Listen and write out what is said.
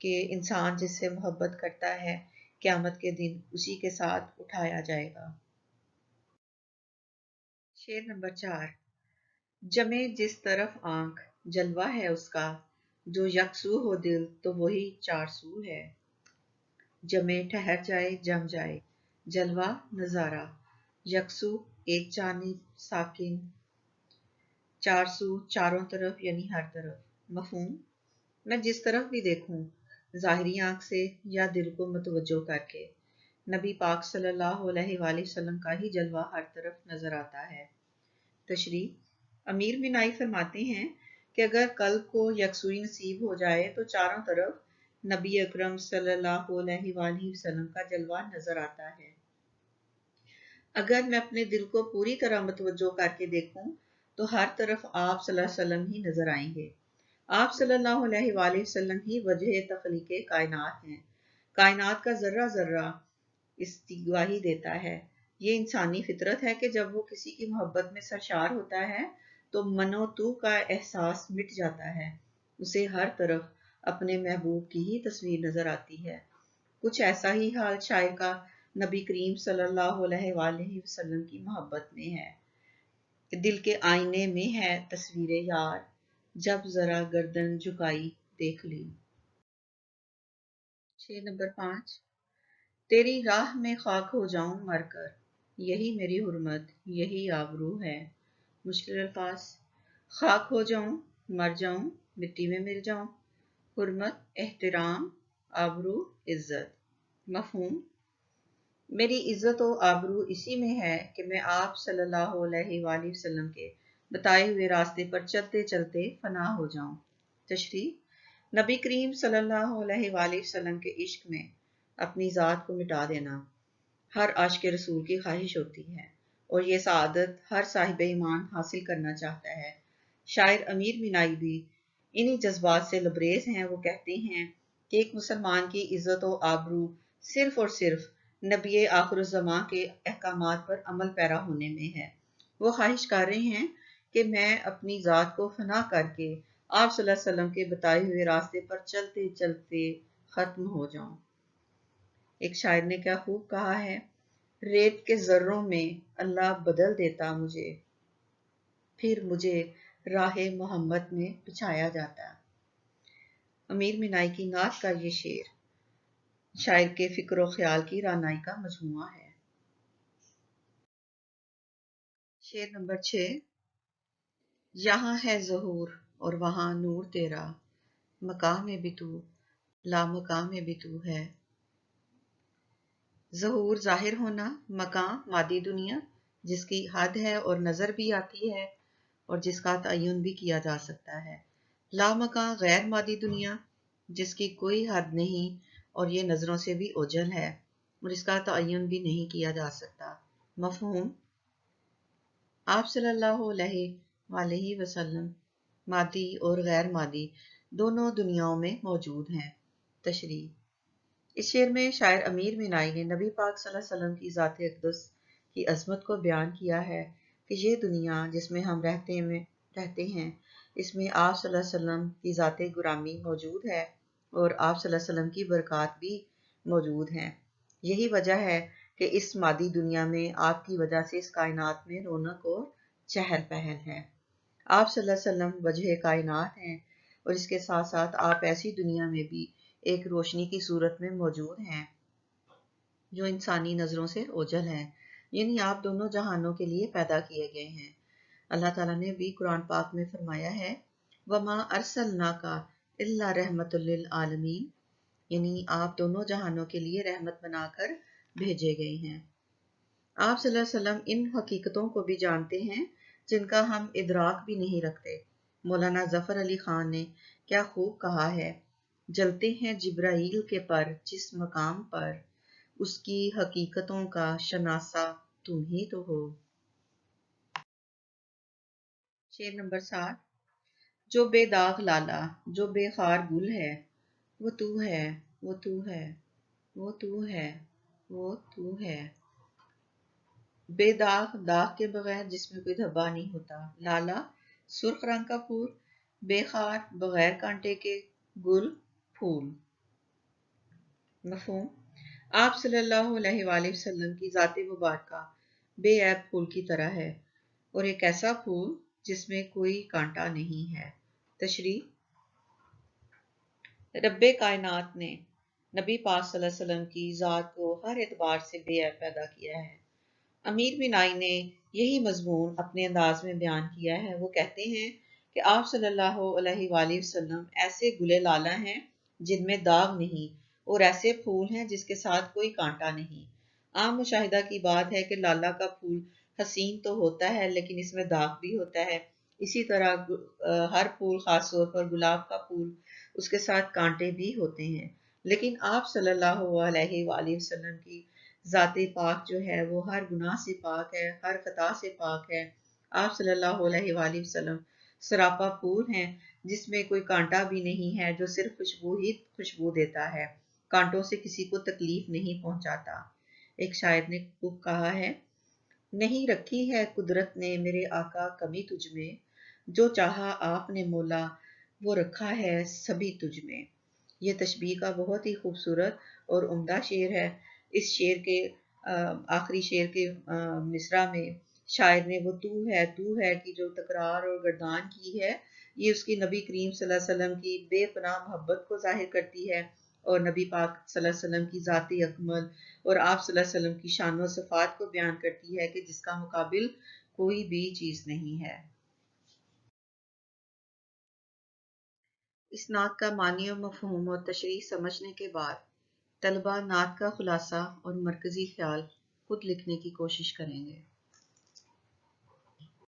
کہ انسان جس سے محبت کرتا ہے قیامت کے دن اسی کے ساتھ اٹھایا جائے گا۔ شعر نمبر 4۔ جمے جس طرف آنکھ جلوہ ہے اس کا، جو یکسو ہو دل تو وہی چار سو ہے۔ جمے ٹھہر جائے جم جائے، جلوہ نظارہ، یکسو ایک جانب ساکن، چار سو چاروں طرف یعنی ہر طرف۔ مفہوم: میں جس طرف بھی دیکھوں، ظاہری آنکھ سے یا دل کو متوجہ کر کے، نبی پاک صلی اللہ علیہ وآلہ وسلم کا ہی جلوہ ہر طرف نظر آتا ہے۔ تشریح: امیر مینائی فرماتے ہیں کہ اگر قلب کو یکسوئی نصیب ہو جائے تو چاروں طرف نبی اکرم صلی اللہ علیہ وآلہ وسلم کا جلوہ نظر آتا ہے۔ اگر میں اپنے دل کو پوری طرح متوجہ کر کے دیکھوں تو ہر طرف آپ صلی اللہ علیہ وسلم ہی نظر آئیں گے۔ آپ صلی اللہ علیہ وآلہ وسلم ہی وجہ تخلیق کائنات ہیں۔ کائنات کا ذرہ ذرہ اس کی گواہی دیتا ہے۔ یہ انسانی فطرت ہے کہ جب وہ کسی کی محبت میں سرشار ہوتا ہے تو من و تو کا احساس مٹ جاتا ہے، اسے ہر طرف اپنے محبوب کی ہی تصویر نظر آتی ہے۔ کچھ ایسا ہی حال شاعر کا نبی کریم صلی اللہ علیہ وآلہ وسلم کی محبت میں ہے کہ دل کے آئینے میں ہے تصویر یار، جب ذرا گردن جھکائی دیکھ لی۔ شعر نمبر 5۔ تیری راہ میں خاک ہو جاؤں مر کر، یہی میری حرمت یہی آبرو ہے۔ مشکل الفاظ: خاک ہو جاؤں، مر جاؤں، مٹی میں مل جاؤں۔ حرمت احترام، آبرو عزت۔ مفہوم: میری عزت و آبرو اسی میں ہے کہ میں آپ صلی اللہ علیہ وآلہ وسلم کے بتائے ہوئے راستے پر چلتے چلتے فنا ہو جاؤں۔ تشریح: نبی کریم صلی اللہ علیہ وآلہ وسلم کے عشق میں اپنی ذات کو مٹا دینا ہر عاشق رسول کی خواہش ہوتی ہے، اور یہ سعادت ہر صاحب ایمان حاصل کرنا چاہتا ہے۔ شاعر امیر مینائی بھی انہی جذبات سے لبریز ہیں۔ وہ کہتے ہیں کہ ایک مسلمان کی عزت و آبرو صرف اور صرف نبی آخر الزماں کے احکامات پر عمل پیرا ہونے میں ہے۔ وہ خواہش کر رہے ہیں کہ میں اپنی ذات کو فنا کر کے آپ صلی اللہ علیہ وسلم کے بتائے ہوئے راستے پر چلتے چلتے ختم ہو جاؤں۔ ایک شاعر نے کیا خوب کہا ہے: ریت کے ذروں میں اللہ بدل دیتا مجھے، پھر مجھے راہ محمد میں بچھایا جاتا۔ امیر مینائی کی نعت کا یہ شعر شاعر کے فکر و خیال کی رانائی کا مجموعہ ہے۔ شعر نمبر 6۔ یہاں ہے ظہور اور وہاں نور تیرا، مقام میں بھی تو لامقام میں بھی تو ہے۔ ظہور ظاہر ہونا، مقام مادی دنیا جس کی حد ہے اور نظر بھی آتی ہے اور جس کا تعین بھی کیا جا سکتا ہے۔ لامقام غیر مادی دنیا جس کی کوئی حد نہیں اور یہ نظروں سے بھی اوجھل ہے اور اس کا تعین بھی نہیں کیا جا سکتا۔ مفہوم: آپ صلی اللہ علیہ وآلہ وسلم مادی اور غیر مادی دونوں دنیاؤں میں موجود ہیں۔ تشریح: اس شعر میں شاعر امیر مینائی نے نبی پاک صلی اللہ علیہ وسلم کی ذات اقدس کی عظمت کو بیان کیا ہے کہ یہ دنیا جس میں ہم رہتے ہیں اس میں آپ صلی اللہ علیہ وسلم کی ذات گرامی موجود ہے اور آپ صلی اللہ علیہ وسلم کی برکات بھی موجود ہیں۔ یہی وجہ ہے کہ اس مادی دنیا میں آپ کی وجہ سے اس کائنات میں رونق اور چہل پہل ہے۔ آپ صلی اللہ علیہ وسلم وجہ کائنات ہیں اور اس کے ساتھ ساتھ آپ ایسی دنیا میں بھی ایک روشنی کی صورت میں موجود ہیں جو انسانی نظروں سے اوجھل ہے، یعنی آپ دونوں جہانوں کے لیے پیدا کیے گئے ہیں۔ اللہ تعالیٰ نے بھی قرآن پاک میں فرمایا ہے وَمَا أَرْسَلْنَاكَ إِلَّا رَحْمَةً لِّلْعَالَمِينَ، یعنی آپ دونوں جہانوں کے لیے رحمت بنا کر بھیجے گئے ہیں۔ آپ صلی اللہ علیہ وسلم ان حقیقتوں کو بھی جانتے ہیں جن کا ہم ادراک بھی نہیں رکھتے۔ مولانا ظفر علی خان نے کیا خوب کہا ہے: جلتے ہیں جبرائیل کے پر جس مقام پر، اس کی حقیقتوں کا شناسا تم ہی تو ہو۔ شعر نمبر 7۔ جو بے داغ لالا جو بے خار گل ہے، وہ تو ہے وہ تو ہے وہ تو ہے وہ تو ہے۔ بے داغ داغ کے بغیر جس میں کوئی دھبا نہیں ہوتا، لالا سرخ رنگ کا پھول، بے خار بغیر کانٹے کے گل پھول۔ مفہوم: آپ صلی اللہ علیہ وآلہ وسلم کی ذات مبارکہ بے عیب پھول کی طرح ہے، اور ایک ایسا پھول جس میں کوئی کانٹا نہیں ہے۔ تشریح: رب کائنات نے نبی پاک صلی اللہ علیہ وسلم کی ذات کو ہر اعتبار سے بے عیب پیدا کیا ہے۔ امیر بینائی نے یہی مضمون اپنے انداز میں بیان کیا ہے۔ وہ کہتے ہیں کہ آپ صلی اللہ علیہ وآلہ وسلم ایسے گلے لالہ ہیں جن میں داغ نہیں، اور ایسے پھول ہیں جس کے ساتھ کوئی کانٹا نہیں۔ عام مشاہدہ کی بات ہے کہ لالہ کا پھول حسین تو ہوتا ہے لیکن اس میں داغ بھی ہوتا ہے۔ اسی طرح ہر پھول، خاص طور پر گلاب کا پھول، اس کے ساتھ کانٹے بھی ہوتے ہیں، لیکن آپ صلی اللہ علیہ وآلہ وسلم کی ذات پاک جو ہے وہ ہر گناہ سے پاک ہے، ہر خطا سے پاک ہے۔ آپ صلی اللہ علیہ وآلہ وسلم سراپا پھول ہیں جس میں کوئی کانٹا بھی نہیں ہے، جو صرف خوشبو ہی خوشبو دیتا ہے، کانٹوں سے کسی کو تکلیف نہیں پہنچاتا۔ ایک شاعر نے خوب کہا ہے: نہیں رکھی ہے قدرت نے میرے آقا کمی تجھ میں، جو چاہا آپ نے مولا وہ رکھا ہے سبھی تجھ میں۔ یہ تشبیہ کا بہت ہی خوبصورت اور عمدہ شعر ہے۔ اس شعر کے آخری شعر کے مصرع میں شاعر نے وہ تو ہے کی جو تکرار اور گردان کی ہے، یہ اس کی نبی کریم صلی اللہ علیہ وسلم کی بے پناہ محبت کو ظاہر کرتی ہے، اور نبی پاک صلی اللہ علیہ وسلم کی ذات اکمل اور آپ صلی اللہ علیہ وسلم کی شان و صفات کو بیان کرتی ہے کہ جس کا مقابل کوئی بھی چیز نہیں ہے۔ اس نعت کا معنی و مفہوم اور تشریح سمجھنے کے بعد طلبہ نعت کا خلاصہ اور مرکزی خیال خود لکھنے کی کوشش کریں گے۔